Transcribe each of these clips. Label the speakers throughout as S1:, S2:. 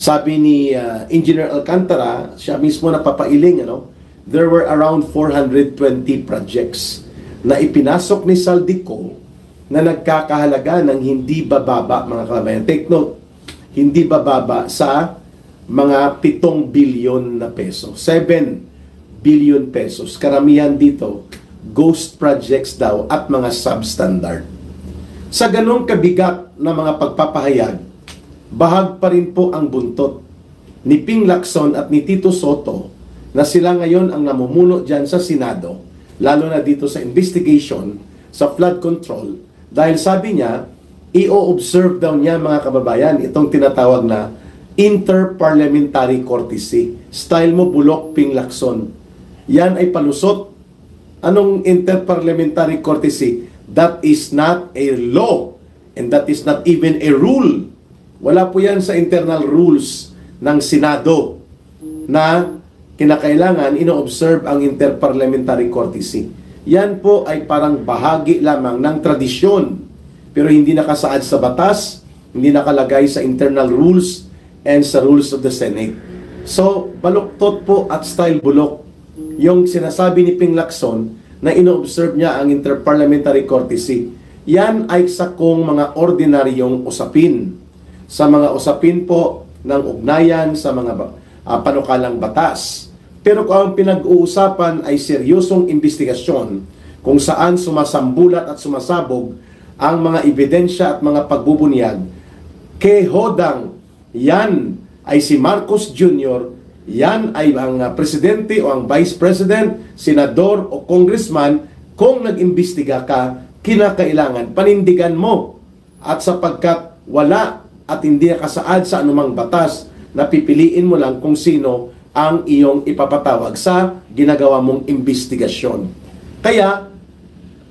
S1: Sabi ni Engineer Alcantara, siya mismo napapailing, there were around 420 projects na ipinasok ni Saldico na nagkakahalaga ng hindi bababa, mga kababayan. Take note, hindi bababa sa mga 7 bilyon na peso. 7 billion pesos. Karamihan dito, ghost projects daw at mga substandard. Sa ganong kabigat na mga pagpapahayag, bahag pa rin po ang buntot ni Ping Lacson at ni Tito Sotto na sila ngayon ang namumuno dyan sa Senado, lalo na dito sa investigation sa flood control, dahil sabi niya, i-observe daw niya, mga kababayan, itong tinatawag na interparliamentary courtesy. Style mo bulok, Ping Lacson. Yan ay palusot. Anong interparliamentary courtesy? That is not a law and that is not even a rule. Wala po yan sa internal rules ng Senado na kinakailangan ino-observe ang interparliamentary courtesy. Yan po ay parang bahagi lamang ng tradisyon, pero hindi nakasaad sa batas, hindi nakalagay sa internal rules and sa rules of the Senate. So, baluktot po at style bulok yung sinasabi ni Ping Lacson na ino-observe niya ang interparliamentary courtesy. Yan ay sakong mga ordinaryong usapin. Sa mga usapin po ng ugnayan sa mga panukalang batas. Pero kung ang pinag-uusapan ay seryosong investigasyon kung saan sumasambulat at sumasabog ang mga ebidensya at mga pagbubunyag, kehodang yan ay si Marcos Jr., yan ay ang presidente o ang vice president, senador o congressman, kung nag-imbestiga ka, kinakailangan panindigan mo. At sapagkat wala at hindi nakasaad sa anumang batas, napipiliin mo lang kung sino ang iyong ipapatawag sa ginagawa mong investigasyon. Kaya,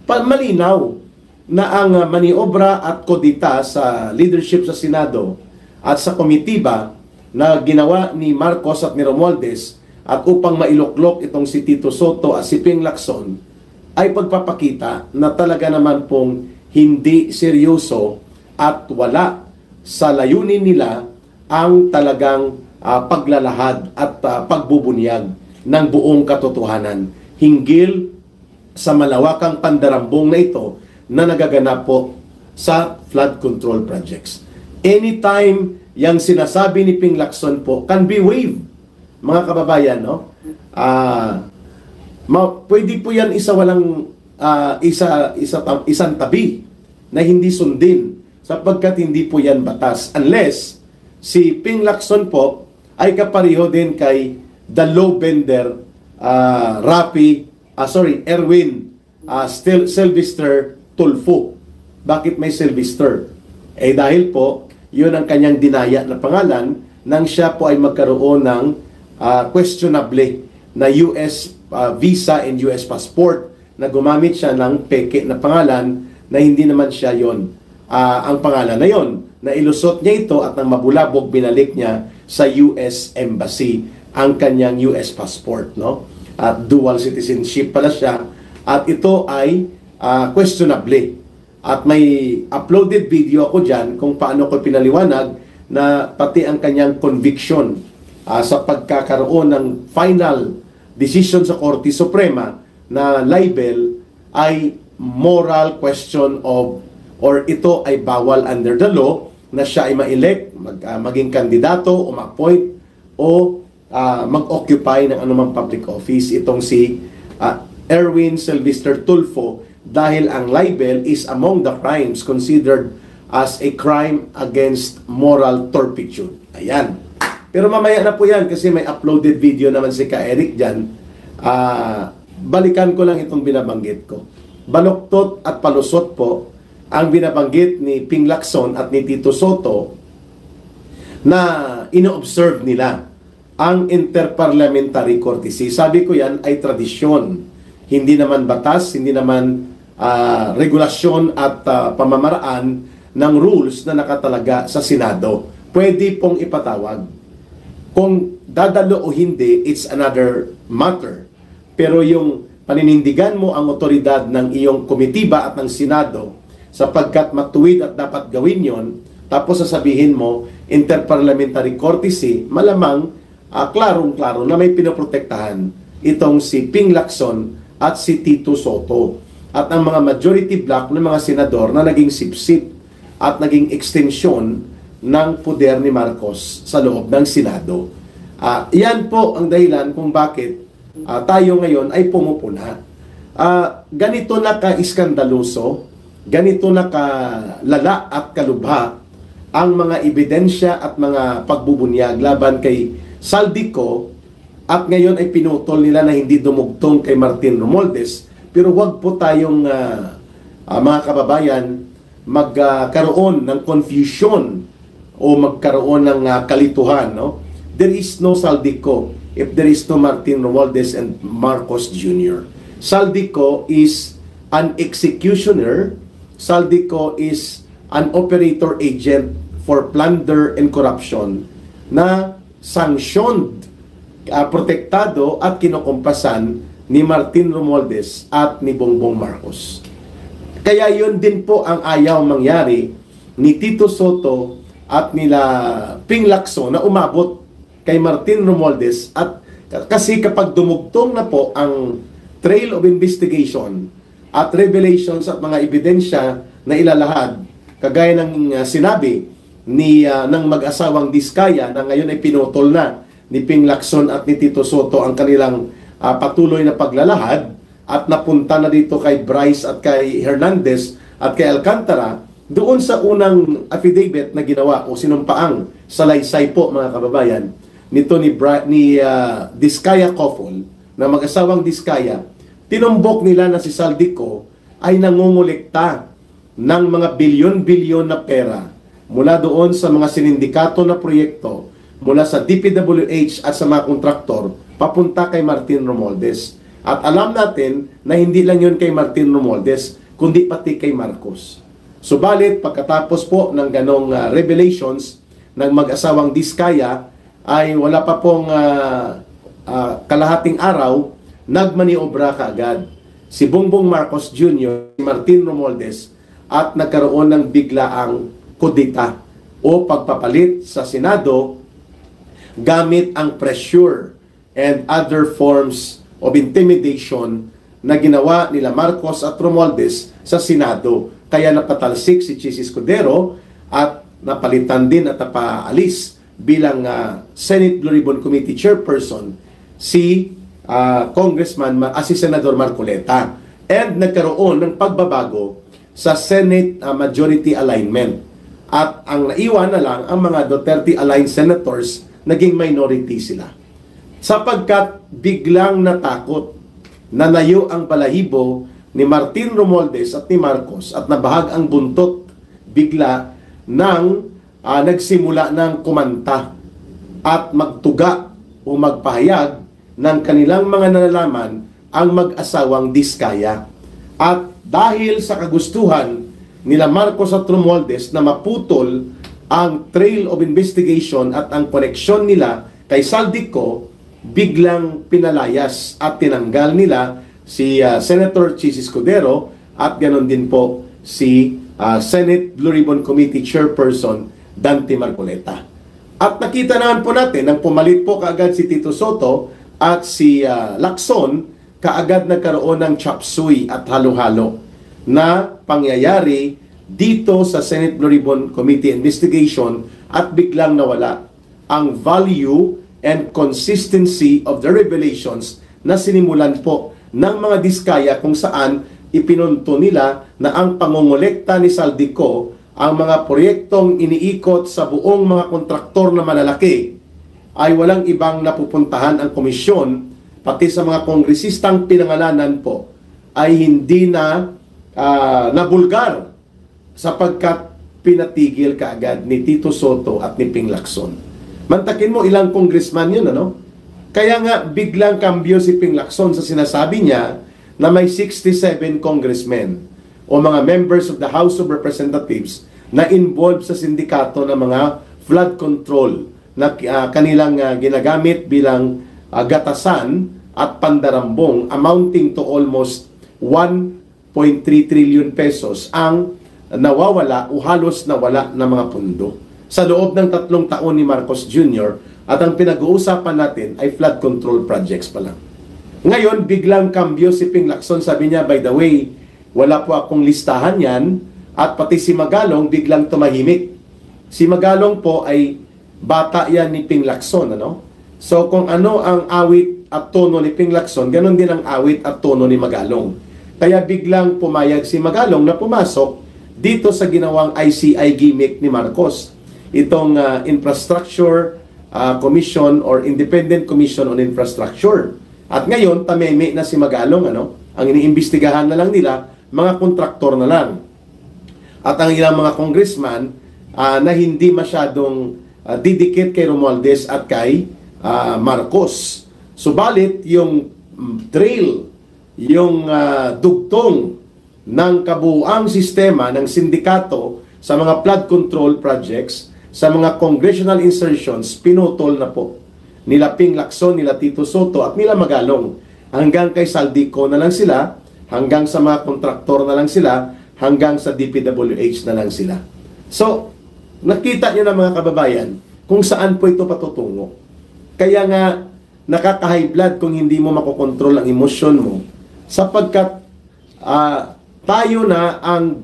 S1: malinaw na ang maniobra at kodita sa leadership sa Senado at sa komitiba na ginawa ni Marcos at ni Romualdez at upang mailuklok itong si Tito Sotto at si Ping Lacson ay pagpapakita na talaga naman pong hindi seryoso at wala sa layunin nila ang talagang paglalahad at pagbubunyag ng buong katotohanan hinggil sa malawakang pandarambong na ito na nagaganap po sa flood control projects. Anytime yung sinasabi ni Ping Lacson po can be waived, mga kababayan, no? Pwede po yan isang tabi na hindi sundin sapagkat hindi po yan batas unless si Ping Lacson po ay kapareho din kay the law bender Erwin Sylvester Tulfo. Bakit may Sylvester? Dahil po yun ang kanyang dinaya na pangalan nang siya po ay magkaroon ng questionable na US visa and US passport na gumamit siya ng peke na pangalan na hindi naman siya yon ang pangalan na yon. Na ilusot niya ito at nang mabulabog binalik niya sa US Embassy ang kanyang US passport, no? At dual citizenship pala siya at ito ay questionable. At may uploaded video ako dyan kung paano ko pinaliwanag na pati ang kanyang conviction sa pagkakaroon ng final decision sa Korte Suprema na libel ay moral question of or ito ay bawal under the law na siya ay ma-elect, maging kandidato o ma-appoint o mag-occupy ng anumang public office. Itong si Erwin Sylvester Tulfo dahil ang libel is among the crimes considered as a crime against moral turpitude. Ayan. Pero mamaya na po yan kasi may uploaded video naman si Ka Eric dyan. Balikan ko lang itong binabanggit ko. Baluktot at palusot po ang binabanggit ni Ping Lacson at ni Tito Sotto na ino-observe nila ang interparliamentary courtesy. Sabi ko yan ay tradisyon. Hindi naman batas, hindi naman regulasyon at pamamaraan ng rules na nakatalaga sa Senado. Pwede pong ipatawag. Kung dadalo o hindi, it's another matter. Pero yung paninindigan mo ang otoridad ng iyong komitiba at ng Senado sapagkat matuwid at dapat gawin yon, tapos sasabihin mo, interparliamentary courtesy, malamang klarong-klaro na may pinoprotektahan itong si Ping Lacson at si Tito Sotto. At ang mga majority block ng mga senador na naging sipsip at naging extension ng poder ni Marcos sa loob ng Senado. Yan po ang dahilan kung bakit tayo ngayon ay pumupuna. Ganito na ka-iskandaluso, ganito na kalala at kalubha ang mga ebidensya at mga pagbubunyag laban kay Saldico, at ngayon ay pinutol nila na hindi dumugtong kay Martin Romualdez. Pero wag po tayong mga kababayan magkaroon ng confusion o magkaroon ng kalituhan, no? There is no Saldico if there is no Martin Romualdez and Marcos Jr. Saldico is an executioner. Saldico is an operator agent for plunder and corruption na sanctioned, protektado at kinukumpasan ni Martin Romualdez at ni Bongbong Marcos. Kaya yun din po ang ayaw mangyari ni Tito Sotto at nila Ping Lacson na umabot kay Martin Romualdez, at kasi kapag dumugtong na po ang trail of investigation at revelations at mga ebidensya na ilalahad, kagaya ng sinabi ng mag-asawang Diskaya na ngayon ay pinutol na ni Ping Lacson at ni Tito Sotto ang kanilang patuloy na paglalahad at napunta na dito kay Bryce at kay Hernandez at kay Alcantara doon sa unang affidavit na ginawa o sinumpaang salaysay po, mga kababayan, nito ni Diskaya Koffol na mag-asawang Diskaya. Tinumbok nila na si Saldico ay nangungulekta ng mga bilyon-bilyon na pera mula doon sa mga sinindikato na proyekto, mula sa DPWH at sa mga kontraktor, papunta kay Martin Romualdez. At alam natin na hindi lang yun kay Martin Romualdez, kundi pati kay Marcos. Subalit, pagkatapos po ng ganong revelations ng mag-asawang Diskaya, ay wala pa pong kalahating araw, nagmaniobra kaagad si Bongbong Marcos Jr., si Martin Romualdez, at nagkaroon ng biglaang kudita o pagpapalit sa Senado gamit ang pressure and other forms of intimidation na ginawa nila Marcos at Romualdez sa Senado. Kaya napatalsik si Chis Escudero at napalitan din at napaalis bilang Senate Blue Ribbon Committee Chairperson si si Senador Marcoleta. And nagkaroon ng pagbabago sa Senate Majority Alignment. At ang naiwan na lang ang mga Duterte-aligned senators, naging minority sila. Sapagkat biglang natakot, nanayo ang balahibo ni Martin Romualdez at ni Marcos at nabahag ang buntot bigla nang nagsimula ng kumanta at magtuga o magpahayag ng kanilang mga nalalaman ang mag-asawang Diskaya. At dahil sa kagustuhan nila Marcos at Romualdez na maputol ang trail of investigation at ang koneksyon nila kay Saldico, biglang pinalayas at tinanggal nila si Senator Chis Escudero at ganoon din po si Senate Blue Ribbon Committee Chairperson Dante Marcoleta. At nakita naman po natin nang pumalit po kaagad si Tito Sotto at si Lacson, kaagad nagkaroon ng chop suey at halo-halo na pangyayari dito sa Senate Blue Ribbon Committee investigation, at biglang nawala ang value and consistency of the revelations na sinimulan po ng mga Diskaya, kung saan ipinunto nila na ang pangongolekta ni Saldico, ang mga proyektong iniikot sa buong mga kontraktor na malalaki, ay walang ibang napupuntahan ang komisyon, pati sa mga kongresistang pinangalanan po, ay hindi na nabulgar sapagkat pinatigil kaagad ni Tito Sotto at ni Ping Lacson. Mantakin mo ilang congressman yun, ano? Kaya nga biglang kambyo si Ping Lacson sa sinasabi niya na may 67 congressmen o mga members of the House of Representatives na involved sa sindikato ng mga flood control na kanilang ginagamit bilang gatasan at pandarambong, amounting to almost 1.3 trillion pesos ang nawawala o halos nawala na mga pundo sa loob ng 3 taon ni Marcos Jr. At ang pinag-uusapan natin ay flood control projects pa lang. Ngayon, biglang kambyo si Ping Lacson. Sabi niya, by the way, wala po akong listahan yan. At pati si Magalong biglang tumahimik. Si Magalong po ay bata yan ni Ping Lacson. Ano? So kung ano ang awit at tono ni Ping Lacson, ganun din ang awit at tono ni Magalong. Kaya biglang pumayag si Magalong na pumasok dito sa ginawang ICI gimmick ni Marcos. Itong Infrastructure Commission or Independent Commission on Infrastructure. At ngayon, tameme na si Magalong, ano? Ang iniimbestigahan na lang nila, mga kontraktor na lang. At ang ilang mga congressman na hindi masyadong didikit kay Romualdez at kay Marcos. Subalit, yung trail, yung dugtong ng kabuuang sistema ng sindikato sa mga flood control projects, sa mga congressional insertions, pinutol na po nila Ping Lacson, nila Tito Soto at nila Magalong. Hanggang kay Saldico na lang sila, hanggang sa mga kontraktor na lang sila, hanggang sa DPWH na lang sila. So, nakita niyo na mga kababayan kung saan po ito patutungo. Kaya nga, nakaka-high blood kung hindi mo makokontrol ang emosyon mo, sapagkat tayo na ang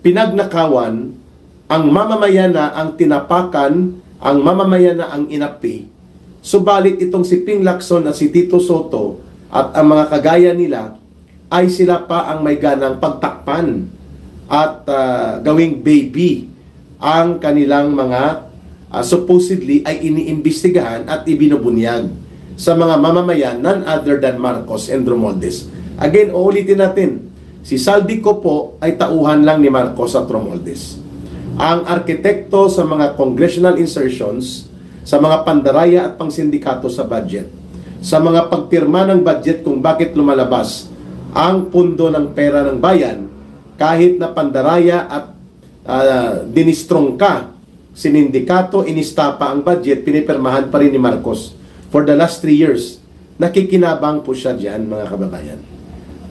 S1: pinagnakawan, ang mamamayan na ang tinapakan, ang mamamayan na ang inapi. Subalit itong si Ping Lacson at si Tito Soto at ang mga kagaya nila ay sila pa ang may ganang pagtakpan at gawing baby ang kanilang mga supposedly ay iniimbestigahan at ibinubunyag sa mga mamamayan none other than Marcos and Romualdez. Again, uulitin natin, si Saldico po ay tauhan lang ni Marcos at Romualdez. Ang arkitekto sa mga congressional insertions, sa mga pandaraya at pangsindikato sa budget, sa mga pagpirma ng budget kung bakit lumalabas ang pundo ng pera ng bayan, kahit na pandaraya at dinistrong ka, sinindikato, inistapa ang budget, pinipirmahan pa rin ni Marcos for the last 3 years. Nakikinabang po siya dyan, mga kababayan.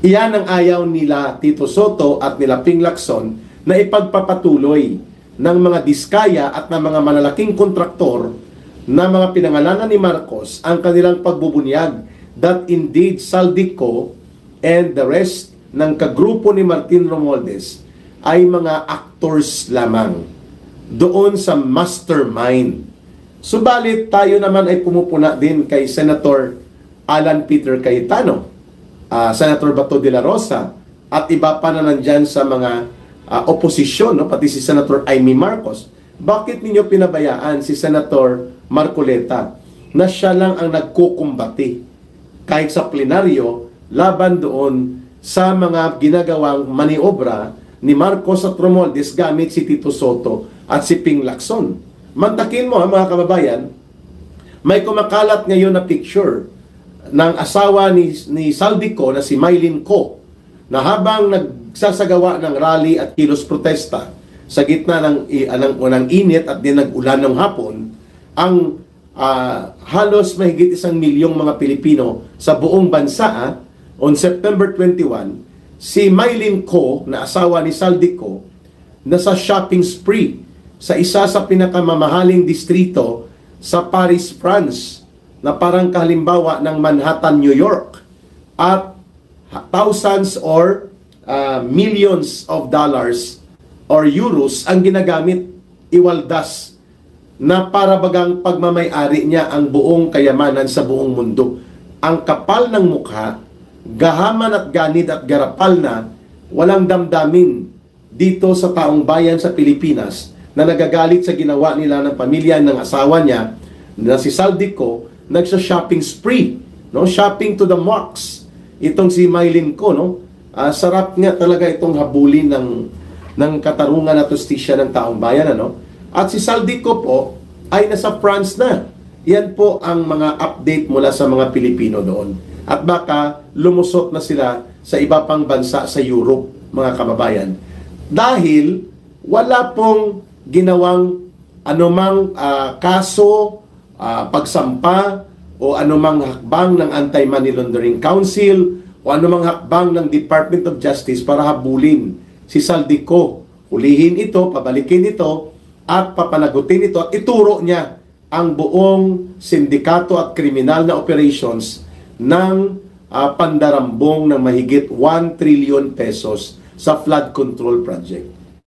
S1: Iyan ang ayaw nila Tito Soto at nila Ping Lacson na ipagpapatuloy ng mga diskaya at ng mga malalaking kontraktor na mga pinangalanan ni Marcos ang kanilang pagbubunyag that indeed Saldico and the rest ng kagrupo ni Martin Romualdez ay mga actors lamang doon sa mastermind. Subalit tayo naman ay pumupuna din kay Senator Alan Peter Cayetano, Senator Bato de la Rosa at iba pa na nandyan sa mga oposisyon, no? Pati si Senator Amy Marcos. Bakit ninyo pinabayaan si Senator Marcoleta na siya lang ang nagkukumbati kahit sa plenaryo laban doon sa mga ginagawang maniobra ni Marcos at Romualdez gamit si Tito Soto at si Ping Lacson? Mantakin mo mga kababayan, may kumakalat ngayon na picture ng asawa ni Saldico na si Mylene Co na habang nagsasagawa ng rally at kilos protesta sa gitna ng unang init at din nag-ulan ng hapon, ang halos mahigit 1 milyong mga Pilipino sa buong bansa on September 21, si Mylene Co na asawa ni Saldico nasa shopping spree sa isa sa pinakamamahaling distrito sa Paris, France, na parang kahalimbawa ng Manhattan, New York, at thousands or millions of dollars or euros ang ginagamit iwaldas na para bagang pagmamay-ari niya ang buong kayamanan sa buong mundo. Ang kapal ng mukha, gahaman at ganid at garapal na walang damdamin dito sa taong bayan sa Pilipinas na nagagalit sa ginawa nila ng pamilya ng asawa niya na si Saldico, nagsa-shopping spree, no? Shopping to the max. Itong si Mylene Co, no? Sarap nga talaga itong habulin ng katarungan at justisya ng taong bayan, ano? At si Saldico po ay nasa France na. Yan po ang mga update mula sa mga Pilipino doon. At baka lumusot na sila sa iba pang bansa sa Europe, mga kababayan. Dahil wala pong ginawang anumang kaso, pagsampa, o anumang hakbang ng Anti-Money Laundering Council, o anumang hakbang ng Department of Justice para habulin si Saldico hulihin ito, pabalikin ito, at papanagutin ito at ituro niya ang buong sindikato at kriminal na operations ng pandarambong ng mahigit 1 trillion pesos sa flood control project.